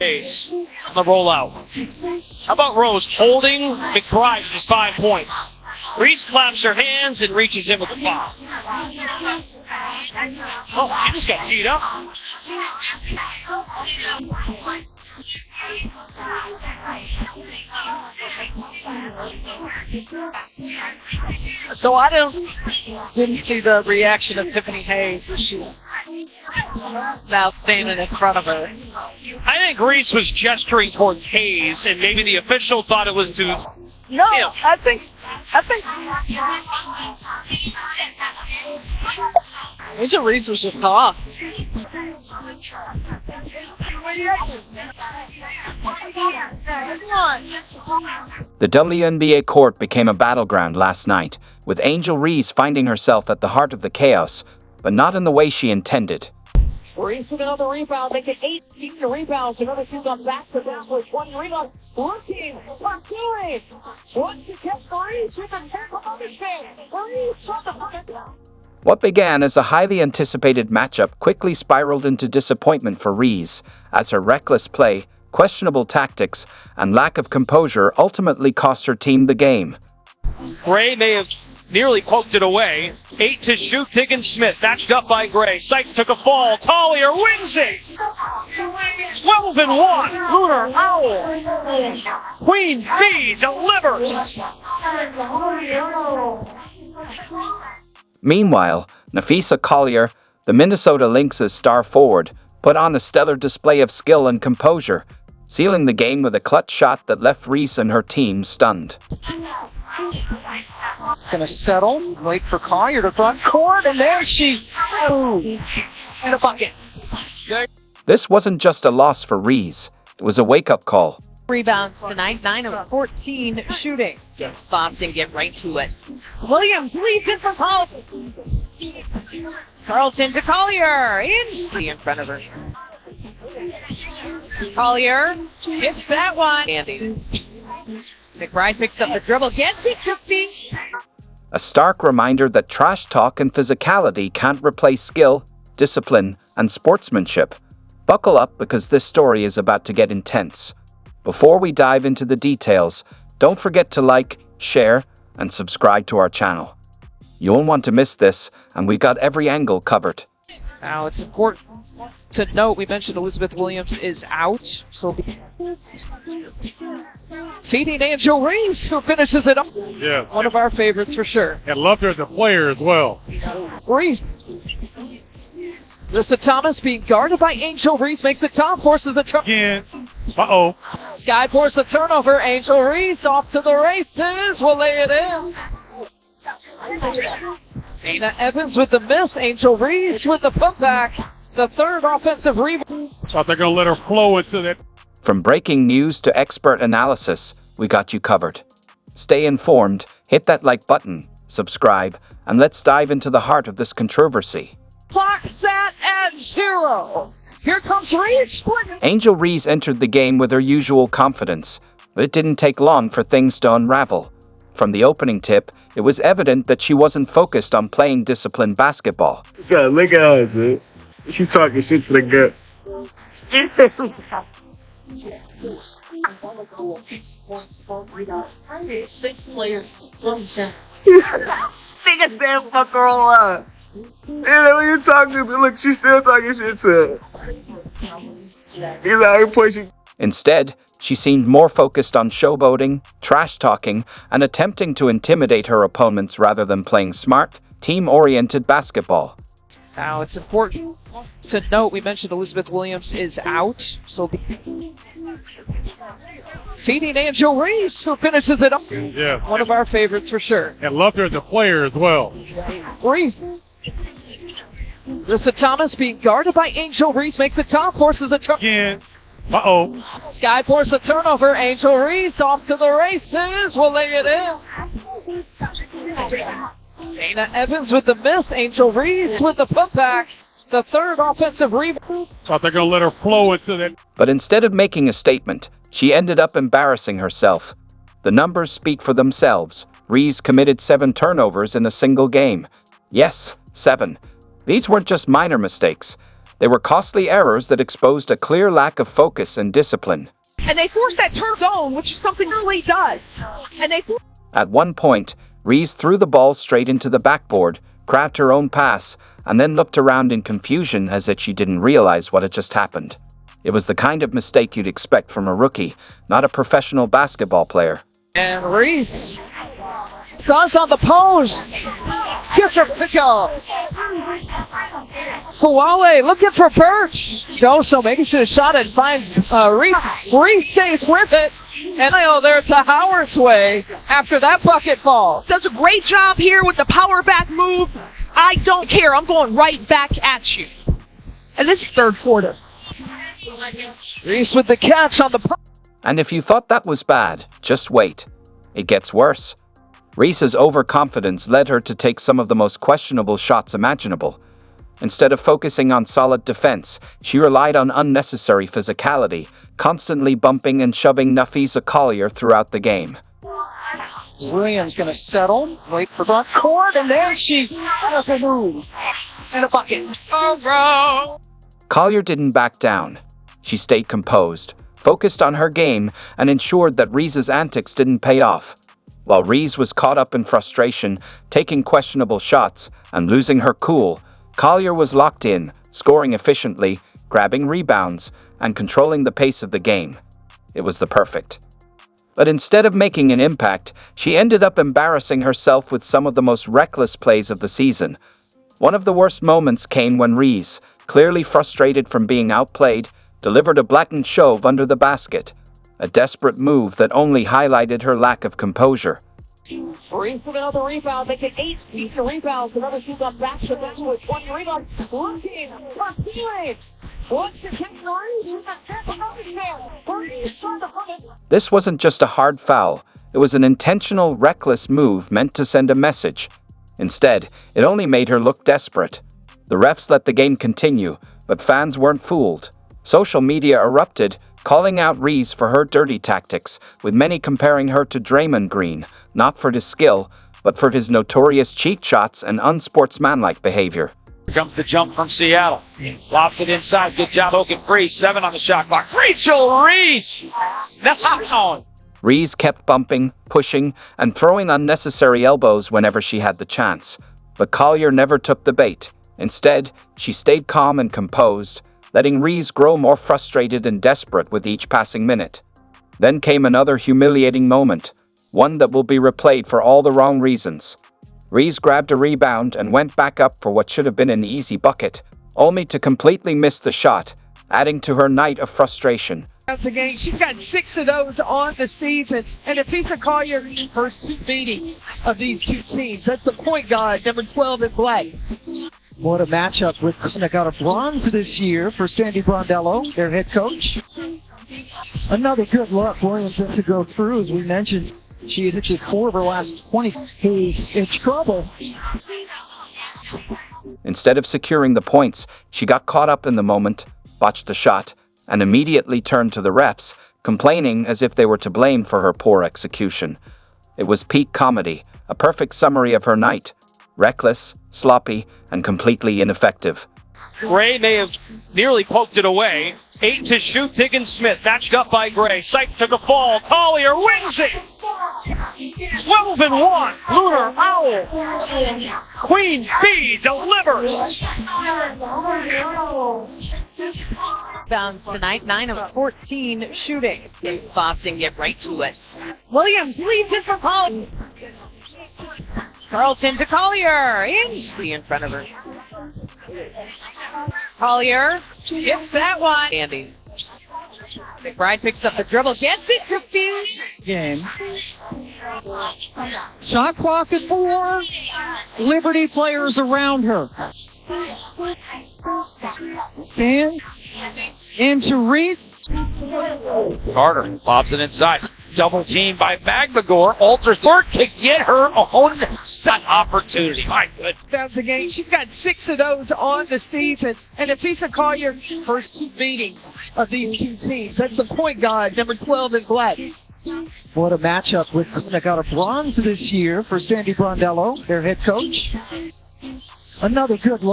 Ace on the rollout. How about Rose holding McBride for just 5 points? Reese claps her hands and reaches in with the foul. Oh, she just got teed up. So I didn't see the reaction of Tiffany Hayes as she was now standing in front of her. I think Reese was gesturing towards Hayes, and maybe the official thought it was to No, him. I think Angel Reese was just off. The WNBA court became a battleground last night, with Angel Reese finding herself at the heart of the chaos, but not in the way she intended. Reese with another rebound, making 18 rebounds. Another two on back to back for 20 rebounds. Looking for Collier. Wants to catch Reese with a tackle on the shin. Reese on the hook. What began as a highly anticipated matchup quickly spiraled into disappointment for Reese, as her reckless play, questionable tactics, and lack of composure ultimately cost her team the game. Gray may have nearly poked it away. 8 to shoot, Diggins-Smith, matched up by Gray. Sykes took a fall. Collier wins it! 12 and 1. Lunar Owl. Queen Bee delivers. Meanwhile, Napheesa Collier, the Minnesota Lynx' star forward, put on a stellar display of skill and composure, sealing the game with a clutch shot that left Reese and her team stunned. Gonna settle, wait for Collier to front court, and there she goes. And a bucket. This wasn't just a loss for Reese, it was a wake-up call. Rebounds tonight, 9 of 14 shooting. Just Boston get right to it. Williams leads it for Carlton. Carlton to Collier. In front of her. Collier hits that one. Andy. McBride picks up the dribble, gets it to feet. A stark reminder that trash talk and physicality can't replace skill, discipline, and sportsmanship. Buckle up because this story is about to get intense. Before we dive into the details, don't forget to like, share, and subscribe to our channel. You won't want to miss this, and we've got every angle covered. Now it's important to note, we mentioned Elizabeth Williams is out, so feeding Angel Reese, who finishes it up. Yeah. One of our favorites for sure. And loved her as a player as well. Reese. Lisa Thomas being guarded by Angel Reese, makes it top, forces the turn. Again. Uh-oh. Sky forces the turnover. Angel Reese off to the races. Will lay it in. Dana Evans with the miss. Angel Reese with the putback. The third offensive rebound. Thought they're going to let her flow into that. From breaking news to expert analysis, we got you covered. Stay informed, hit that like button, subscribe, and let's dive into the heart of this controversy. Clock set at 0. Here comes Reese. Angel Reese entered the game with her usual confidence, but it didn't take long for things to unravel. From the opening tip, it was evident that she wasn't focused on playing disciplined basketball. God, look at her, dude. She's talking shit to the gut. Stick a damn fucker on. Yeah, when you talking to me, look, she's still talking shit to her. He's out here pushing. Instead, she seemed more focused on showboating, trash-talking, and attempting to intimidate her opponents rather than playing smart, team-oriented basketball. Now it's important to note, we mentioned Elizabeth Williams is out, so feeding Angel Reese, who finishes it up. Yeah. One of our favorites for sure. And loved her as a player as well. Reese. Lisa Thomas being guarded by Angel Reese, makes it top, forces the turn. Again. Uh-oh. Sky forces the turnover. Angel Reese off to the races. Will lay it in. Dana Evans with the miss. Angel Reese with the putback. The third offensive rebound. Thought they're going to let her flow into that. But instead of making a statement, she ended up embarrassing herself. The numbers speak for themselves. Reese committed 7 turnovers in a single game. Yes, 7. These weren't just minor mistakes. They were costly errors that exposed a clear lack of focus and discipline. And they forced that turn zone, which is something Lee does. And they At one point, Reese threw the ball straight into the backboard, cracked her own pass, and then looked around in confusion as if she didn't realize what had just happened. It was the kind of mistake you'd expect from a rookie, not a professional basketball player. And Reese does on the post. Gets her pick up. Fuale looking for Birch. Doso making sure the shot and finds Reese. Reese stays with it. And there to Howard's way after that bucket fall. Does a great job here with the power back move. I don't care. I'm going right back at you. And this is third quarter. Reese with the catch on the post. And if you thought that was bad, just wait. It gets worse. Reese's overconfidence led her to take some of the most questionable shots imaginable. Instead of focusing on solid defense, she relied on unnecessary physicality, constantly bumping and shoving Napheesa Collier throughout the game. Williams gonna settle, wait for front court, and there she has a move. And a bucket. Oh, bro! Collier didn't back down. She stayed composed, focused on her game, and ensured that Reese's antics didn't pay off. While Reese was caught up in frustration, taking questionable shots, and losing her cool, Collier was locked in, scoring efficiently, grabbing rebounds, and controlling the pace of the game. It was the perfect. But instead of making an impact, she ended up embarrassing herself with some of the most reckless plays of the season. One of the worst moments came when Reese, clearly frustrated from being outplayed, delivered a blatant shove under the basket. A desperate move that only highlighted her lack of composure. Reese with another rebound, making 8 feet of rebounds. Another shoot on back to back with 20 rebounds. Looking for Felix. Wants to take Reese with the tip of the shot. Reese trying to put it. This wasn't just a hard foul. It was an intentional, reckless move meant to send a message. Instead, it only made her look desperate. The refs let the game continue, but fans weren't fooled. Social media erupted, calling out Reese for her dirty tactics, with many comparing her to Draymond Green, not for his skill, but for his notorious cheat shots and unsportsmanlike behavior. Here comes the jump from Seattle. Lobs it inside. Good job, Oaken free. 7 on the shot clock. Rachel Reese! Down! Reese kept bumping, pushing, and throwing unnecessary elbows whenever she had the chance. But Collier never took the bait. Instead, she stayed calm and composed, letting Reese grow more frustrated and desperate with each passing minute. Then came another humiliating moment, one that will be replayed for all the wrong reasons. Reese grabbed a rebound and went back up for what should have been an easy bucket, only to completely miss the shot, adding to her night of frustration. That's the game. She's got 6 of those on the season. And Napheesa Collier, first 2 meetings of these two teams. That's the point guard, number 12 in black. What a matchup with that got a bronze this year for Sandy Brondello, their head coach. Another good look. Williams has to go through, as we mentioned. She had hit 4 of her last 20. He's in trouble. Instead of securing the points, she got caught up in the moment, botched the shot, and immediately turned to the refs, complaining as if they were to blame for her poor execution. It was peak comedy, a perfect summary of her night. Reckless, sloppy, and completely ineffective. Gray may have nearly poked it away. 8 to shoot, Diggins-Smith, matched up by Gray. Sykes took a fall. Collier wins it! 12 and 1. Lunar Owl. Queen Bee delivers. Bounds tonight, 9 of 14 shooting. Boston get right to it. Williams leaves it for Collier. Carlton to Collier. In front of her. Collier hits that one. Andy. McBride picks up the dribble. Gets it to Field. Game. Shot clock at 4. Liberty players around her. And into Reese. Carter lobs it inside. Double team by Magmagor. Alters work to get her own shot opportunity. My goodness. That's the game. She's got 6 of those on the season. And Napheesa Collier, first 2 meetings of these two teams. That's the point guard, number 12 in black. What a matchup with that got a bronze this year for Sandy Brondello, their head coach. Another good look.